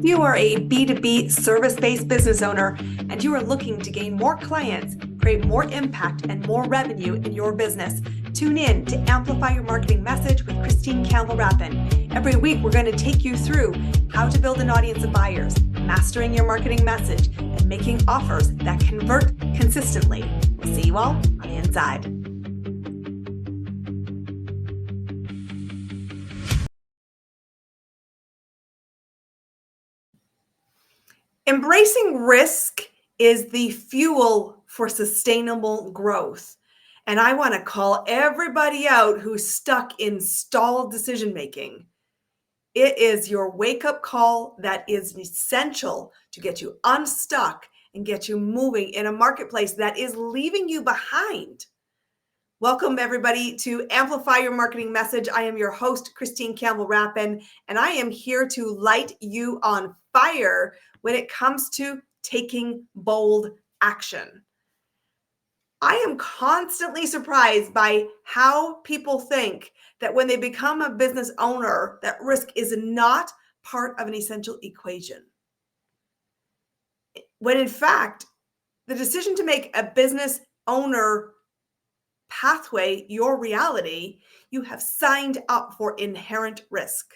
If you are a B2B service-based business owner and you are looking to gain more clients, create more impact and more revenue in your business, tune in to Amplify Your Marketing Message with Christine Campbell-Rappin. Every week, we're going to take you through how to build an audience of buyers, mastering your marketing message, and making offers that convert consistently. We'll see you all on the inside. Embracing risk is the fuel for sustainable growth. And I want to call everybody out who's stuck in stalled decision making. It is your wake-up call that is essential to get you unstuck and get you moving in a marketplace that is leaving you behind. Welcome, everybody, to Amplify Your Marketing Message. I am your host, Christine Campbell-Rappin, and I am here to light you on fire when it comes to taking bold action. I am constantly surprised by how people think that when they become a business owner, that risk is not part of an essential equation. When in fact, the decision to make a business owner pathway your reality, you have signed up for inherent risk.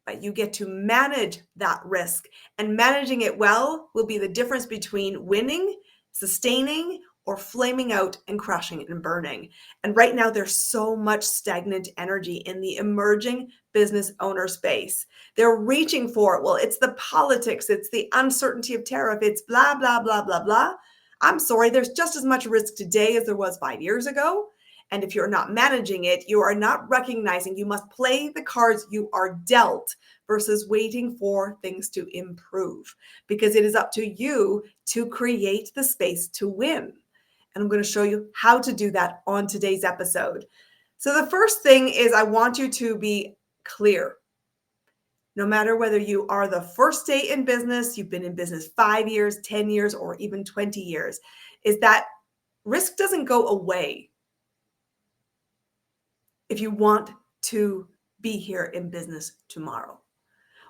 But you get to manage that risk, and managing it well will be the difference between winning, sustaining, or flaming out and crashing and burning. And right now, there's so much stagnant energy in the emerging business owner space. They're reaching for it. Well, it's the politics, it's the uncertainty of tariff, it's blah, blah, blah, blah, blah. I'm sorry, there's just as much risk today as there was 5 years ago. And if you're not managing it, you are not recognizing you must play the cards you are dealt versus waiting for things to improve, because it is up to you to create the space to win. And I'm going to show you how to do that on today's episode. So the first thing is I want you to be clear. No matter whether you are the first day in business, you've been in business 5 years, 10 years, or even 20 years, is that risk doesn't go away if you want to be here in business tomorrow.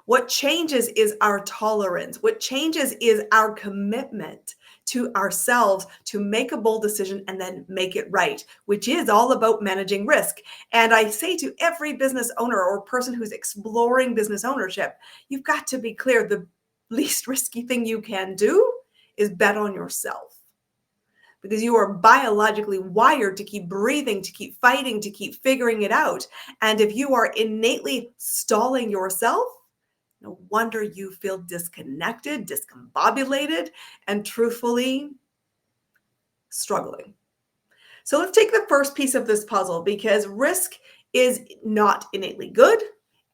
What changes is our tolerance. What changes is our commitment to ourselves to make a bold decision and then make it right, which is all about managing risk. And I say to every business owner or person who's exploring business ownership, you've got to be clear. The least risky thing you can do is bet on yourself, because you are biologically wired to keep breathing, to keep fighting, to keep figuring it out. And if you are innately stalling yourself, no wonder you feel disconnected, discombobulated, and truthfully struggling. So let's take the first piece of this puzzle, because risk is not innately good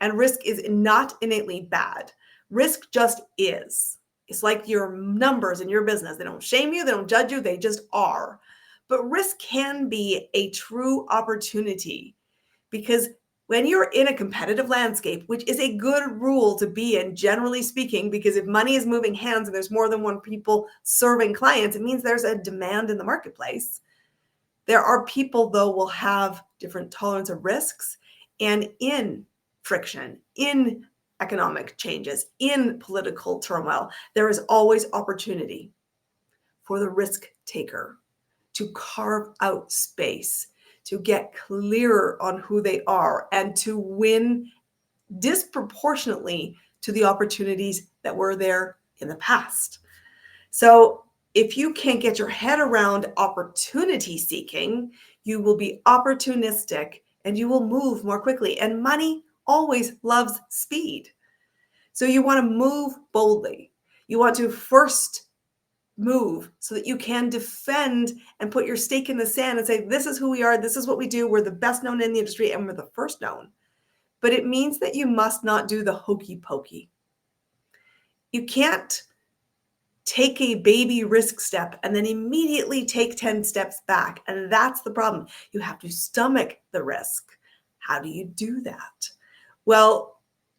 and risk is not innately bad. Risk just is. It's like your numbers in your business. They don't shame you, they don't judge you, they just are. But risk can be a true opportunity, because when you're in a competitive landscape, which is a good rule to be in, generally speaking, because if money is moving hands and there's more than one people serving clients, it means there's a demand in the marketplace. There are people, though, will have different tolerance of risks, and in friction, in economic changes, in political turmoil, there is always opportunity for the risk taker to carve out space, to get clearer on who they are, and to win disproportionately to the opportunities that were there in the past. So if you can't get your head around opportunity seeking, you will be opportunistic and you will move more quickly. And money always loves speed. So you want to move boldly. You want to first move so that you can defend and put your stake in the sand and say, this is who we are, this is what we do, we're the best known in the industry, and we're the first known. But it means that you must not do the hokey pokey. You can't take a baby risk step and then immediately take 10 steps back. And that's the problem. You have to stomach the risk. How do you do that? Well,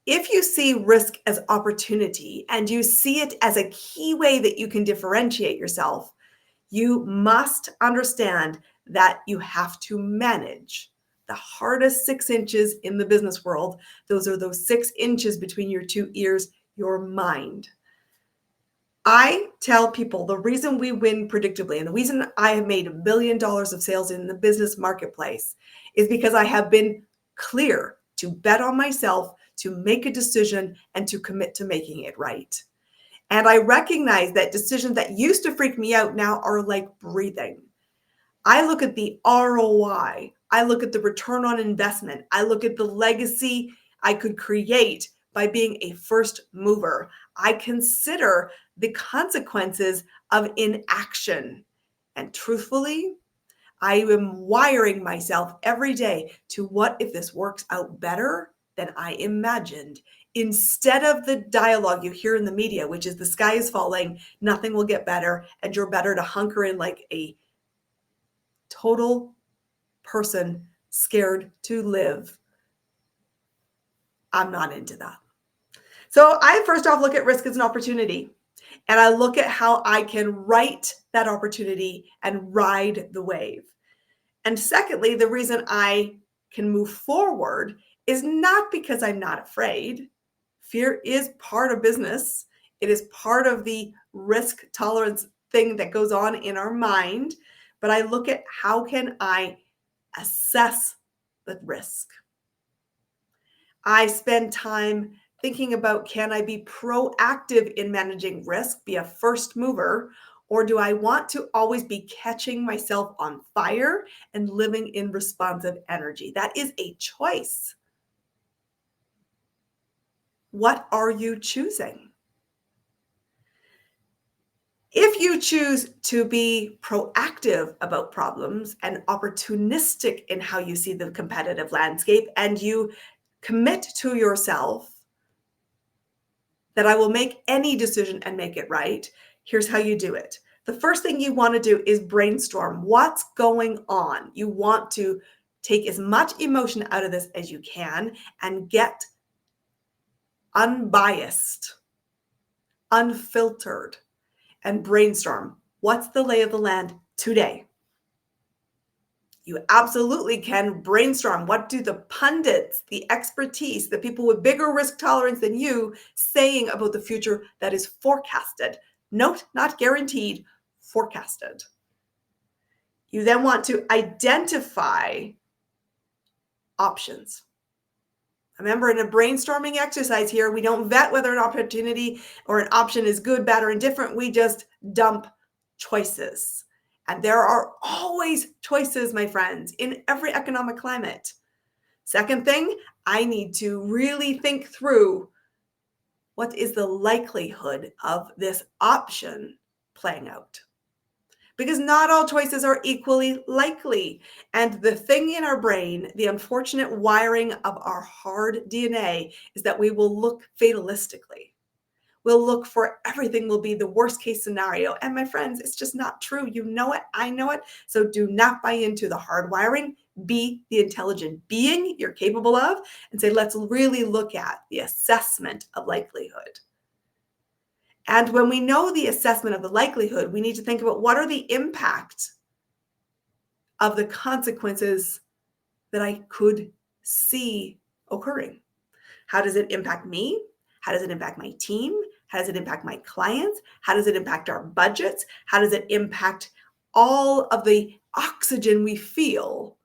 if you see risk as opportunity and you see it as a key way that you can differentiate yourself, you must understand that you have to manage the hardest 6 inches in the business world. Those are those 6 inches between your 2 ears, your mind. I tell people the reason we win predictably and the reason I have made $1 billion of sales in the business marketplace is because I have been clear to bet on myself, to make a decision, and to commit to making it right. And I recognize that decisions that used to freak me out now are like breathing. I look at the ROI. I look at the return on investment. I look at the legacy I could create by being a first mover. I consider the consequences of inaction. And truthfully, I am wiring myself every day to what if this works out better than I imagined? Instead of the dialogue you hear in the media, which is the sky is falling, nothing will get better, and you're better to hunker in like a total person scared to live. I'm not into that. So I first off look at risk as an opportunity, and I look at how I can write that opportunity and ride the wave. And secondly, the reason I can move forward is not because I'm not afraid. Fear is part of business. It is part of the risk tolerance thing that goes on in our mind. But I look at how can I assess the risk. I spend time thinking about, can I be proactive in managing risk, be a first mover, or do I want to always be catching myself on fire and living in responsive energy? That is a choice. What are you choosing? If you choose to be proactive about problems and opportunistic in how you see the competitive landscape, and you commit to yourself that I will make any decision and make it right, here's how you do it. The first thing you want to do is brainstorm what's going on. You want to take as much emotion out of this as you can and get unbiased, unfiltered, and brainstorm. What's the lay of the land today? You absolutely can brainstorm. What do the pundits, the expertise, the people with bigger risk tolerance than you saying about the future that is forecasted? Note, not guaranteed, forecasted. You then want to identify options. Remember, in a brainstorming exercise here, we don't vet whether an opportunity or an option is good, bad, or indifferent. We just dump choices. And there are always choices, my friends, in every economic climate. Second thing, I need to really think through what is the likelihood of this option playing out. Because not all choices are equally likely. And the thing in our brain, the unfortunate wiring of our hard DNA, is that we will look fatalistically. We'll look for everything will be the worst case scenario. And my friends, it's just not true. You know it. I know it. So do not buy into the hard wiring. Be the intelligent being you're capable of and say, let's really look at the assessment of likelihood. And when we know the assessment of the likelihood, we need to think about what are the impacts of the consequences that I could see occurring. How does it impact me? How does it impact my team? How does it impact my clients? How does it impact our budgets? How does it impact all of the oxygen we feel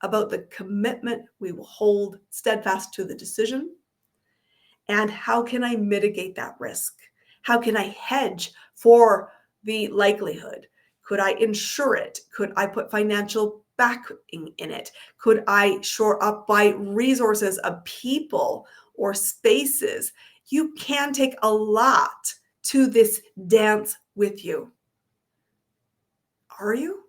about the commitment we will hold steadfast to the decision? And how can I mitigate that risk? How can I hedge for the likelihood? Could I insure it? Could I put financial backing in it? Could I shore up by resources of people or spaces? You can take a lot to this dance with you. Are you?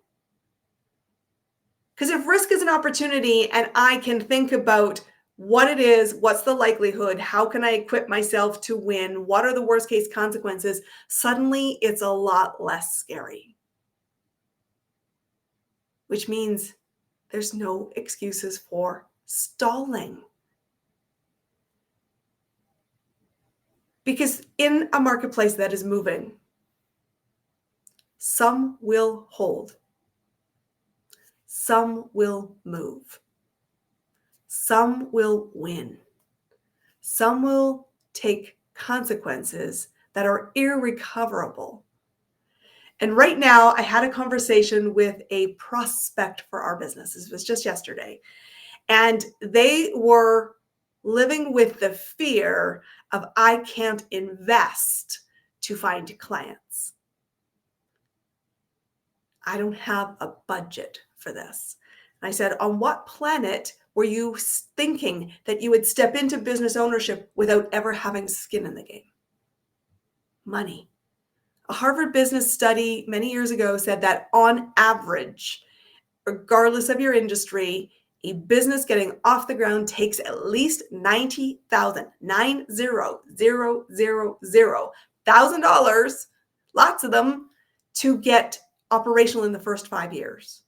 Because if risk is an opportunity and I can think about what it is, what's the likelihood, how can I equip myself to win, what are the worst case consequences, suddenly it's a lot less scary. Which means there's no excuses for stalling. Because in a marketplace that is moving, some will hold, some will move, some will win, some will take consequences that are irrecoverable. And right now, I had a conversation with a prospect for our business. This was just yesterday. And they were living with the fear of, I can't invest to find clients. I don't have a budget for this. And I said, on what planet were you thinking that you would step into business ownership without ever having skin in the game? Money. A Harvard business study many years ago said that on average, regardless of your industry, a business getting off the ground takes at least $90,000, lots of them, to get operational in the first 5 years.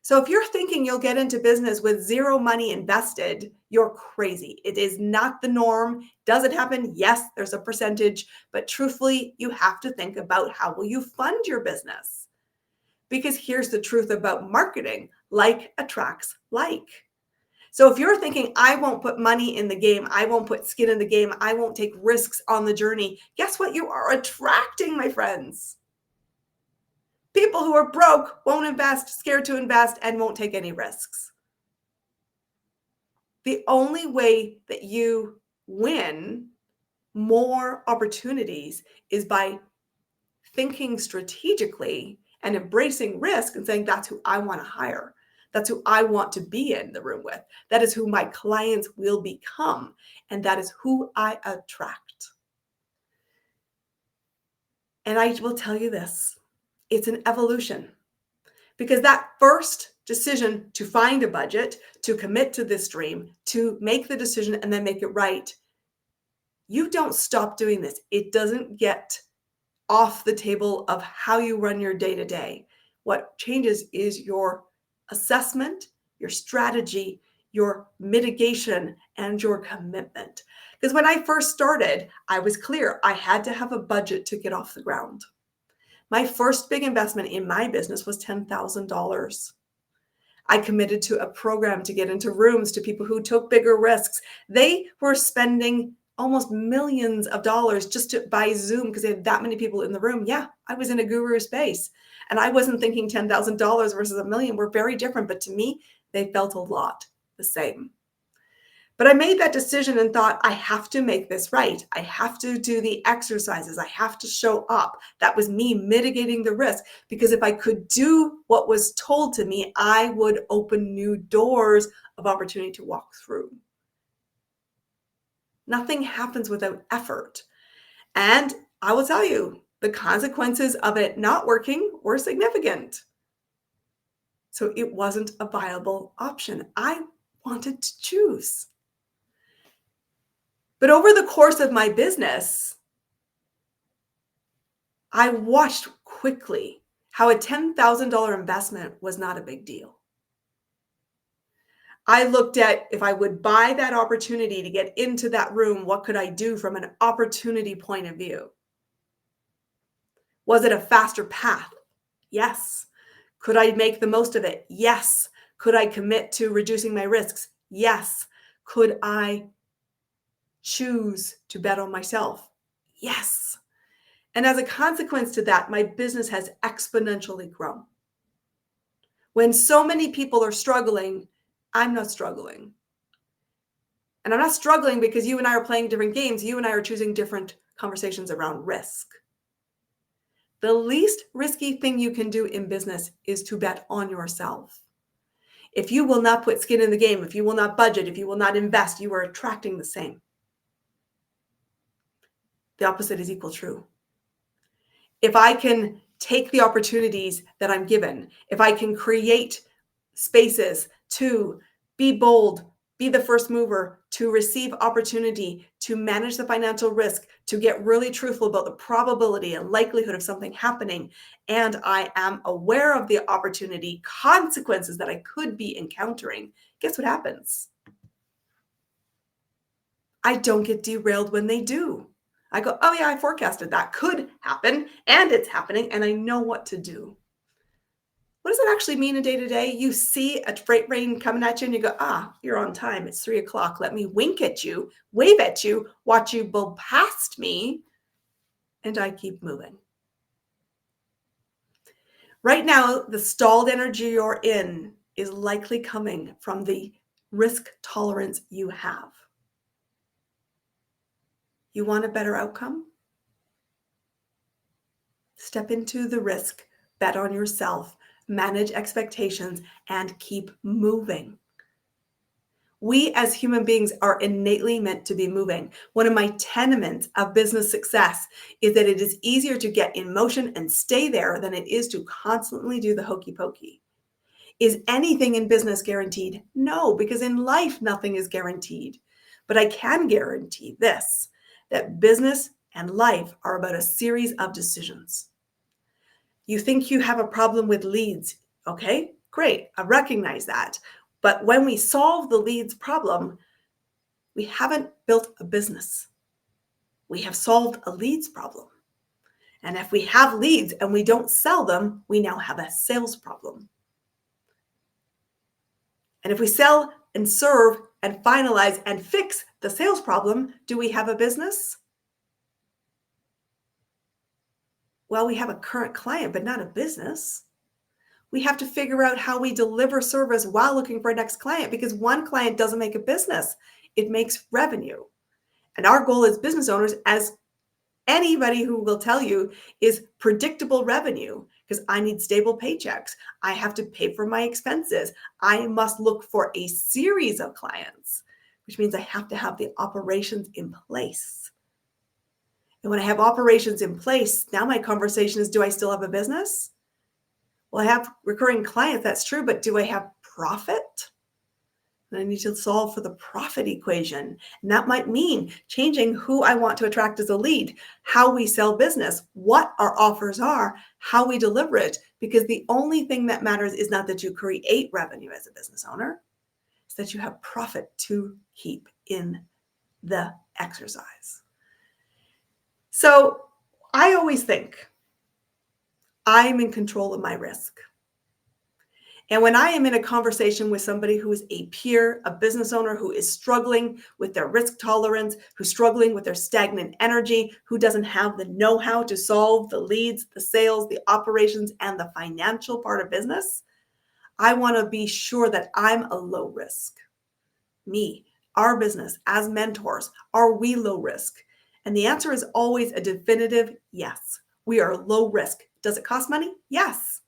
So if you're thinking you'll get into business with zero money invested, you're crazy. It is not the norm. Does it happen? Yes, there's a percentage, but truthfully, you have to think about how will you fund your business? Because here's the truth about marketing, like attracts like. So if you're thinking, I won't put money in the game, I won't put skin in the game, I won't take risks on the journey, guess what you are attracting, my friends? People who are broke, won't invest, scared to invest, and won't take any risks. The only way that you win more opportunities is by thinking strategically and embracing risk and saying, that's who I want to hire. That's who I want to be in the room with. That is who my clients will become. And that is who I attract. And I will tell you this, it's an evolution. Because that first decision to find a budget, to commit to this dream, to make the decision and then make it right, you don't stop doing this. It doesn't get off the table of how you run your day-to-day. What changes is your assessment, your strategy, your mitigation, and your commitment. Because when I first started, I was clear. I had to have a budget to get off the ground. My first big investment in my business was $10,000. I committed to a program to get into rooms to people who took bigger risks. They were spending almost millions of dollars just to buy Zoom because they had that many people in the room. Yeah, I was in a guru space and I wasn't thinking $10,000 versus $1 million were very different, but to me, they felt a lot the same. But I made that decision and thought, I have to make this right. I have to do the exercises. I have to show up. That was me mitigating the risk, because if I could do what was told to me, I would open new doors of opportunity to walk through. Nothing happens without effort. And I will tell you, the consequences of it not working were significant. So it wasn't a viable option. I wanted to choose. But over the course of my business, I watched quickly how a $10,000 investment was not a big deal. I looked at, if I would buy that opportunity to get into that room, what could I do from an opportunity point of view? Was it a faster path? Yes. Could I make the most of it? Yes. Could I commit to reducing my risks? Yes. Could I choose to bet on myself? Yes. And as a consequence to that, my business has exponentially grown. When so many people are struggling, I'm not struggling. And I'm not struggling because you and I are playing different games. You and I are choosing different conversations around risk. The least risky thing you can do in business is to bet on yourself. If you will not put skin in the game, if you will not budget, if you will not invest, you are attracting the same. The opposite is equal true. If I can take the opportunities that I'm given, if I can create spaces to be bold, be the first mover, to receive opportunity, to manage the financial risk, to get really truthful about the probability and likelihood of something happening, and I am aware of the opportunity consequences that I could be encountering, guess what happens? I don't get derailed when they do. I go, oh yeah, I forecasted that could happen and it's happening and I know what to do. What does that actually mean in day to day? You see a freight train coming at you and you go, you're on time. It's 3 o'clock. Let me wink at you, wave at you, watch you blow past me, and I keep moving. Right now, the stalled energy you're in is likely coming from the risk tolerance you have. You want a better outcome? Step into the risk, bet on yourself, manage expectations, and keep moving. We as human beings are innately meant to be moving. One of my tenements of business success is that it is easier to get in motion and stay there than it is to constantly do the hokey pokey. Is anything in business guaranteed? No, because in life, nothing is guaranteed. But I can guarantee this, that business and life are about a series of decisions. You think you have a problem with leads. Okay, great. I recognize that. But when we solve the leads problem, we haven't built a business. We have solved a leads problem. And if we have leads and we don't sell them, we now have a sales problem. And if we sell and serve and finalize and fix the sales problem, do we have a business? Well, we have a current client, but not a business. We have to figure out how we deliver service while looking for a next client, because one client doesn't make a business. It makes revenue. And our goal as business owners, as anybody who will tell you, is predictable revenue, because I need stable paychecks. I have to pay for my expenses. I must look for a series of clients, which means I have to have the operations in place. And when I have operations in place, now my conversation is, do I still have a business? Well, I have recurring clients, that's true, but do I have profit? And I need to solve for the profit equation. And that might mean changing who I want to attract as a lead, how we sell business, what our offers are, how we deliver it. Because the only thing that matters is not that you create revenue as a business owner, it's that you have profit to keep in the exercise. So I always think I'm in control of my risk. And when I am in a conversation with somebody who is a peer, a business owner who is struggling with their risk tolerance, who's struggling with their stagnant energy, who doesn't have the know-how to solve the leads, the sales, the operations, and the financial part of business, I want to be sure that I'm a low risk. Me, our business, as mentors, are we low risk? And the answer is always a definitive yes. We are low risk. Does it cost money? Yes.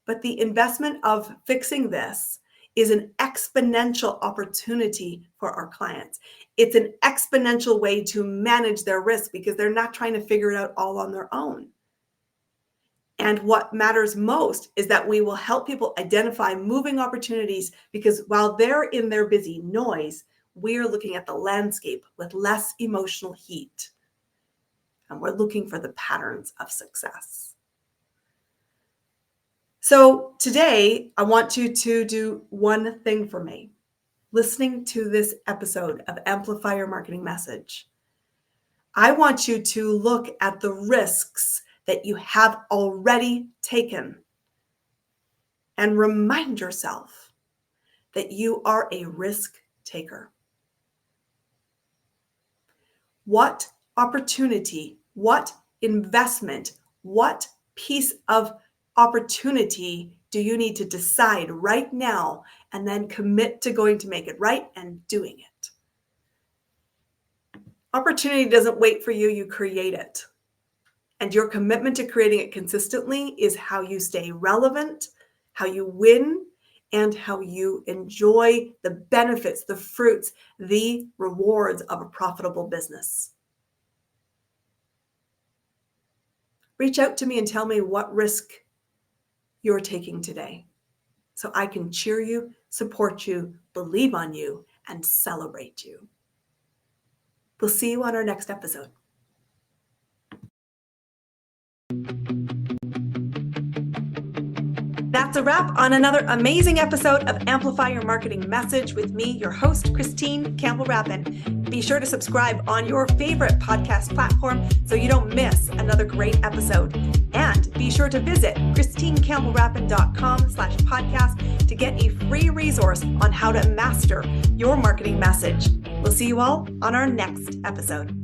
But the investment of fixing this is an exponential opportunity for our clients. It's an exponential way to manage their risk because they're not trying to figure it out all on their own. And what matters most is that we will help people identify moving opportunities, because while they're in their busy noise, we're looking at the landscape with less emotional heat. And we're looking for the patterns of success. So today, I want you to do one thing for me. Listening to this episode of Amplify Your Marketing Message, I want you to look at the risks that you have already taken and remind yourself that you are a risk taker. What opportunity, what investment, what piece of opportunity do you need to decide right now and then commit to going to make it right and doing it? Opportunity doesn't wait for you, you create it. And your commitment to creating it consistently is how you stay relevant, how you win, and how you enjoy the benefits, the fruits, the rewards of a profitable business. Reach out to me and tell me what risk you're taking today, so I can cheer you, support you, believe on you, and celebrate you. We'll see you on our next episode. That's a wrap on another amazing episode of Amplify Your Marketing Message with me, your host, Christine Campbell-Rappin. Be sure to subscribe on your favorite podcast platform so you don't miss another great episode. And be sure to visit christinecampbellrappin.com/podcast to get a free resource on how to master your marketing message. We'll see you all on our next episode.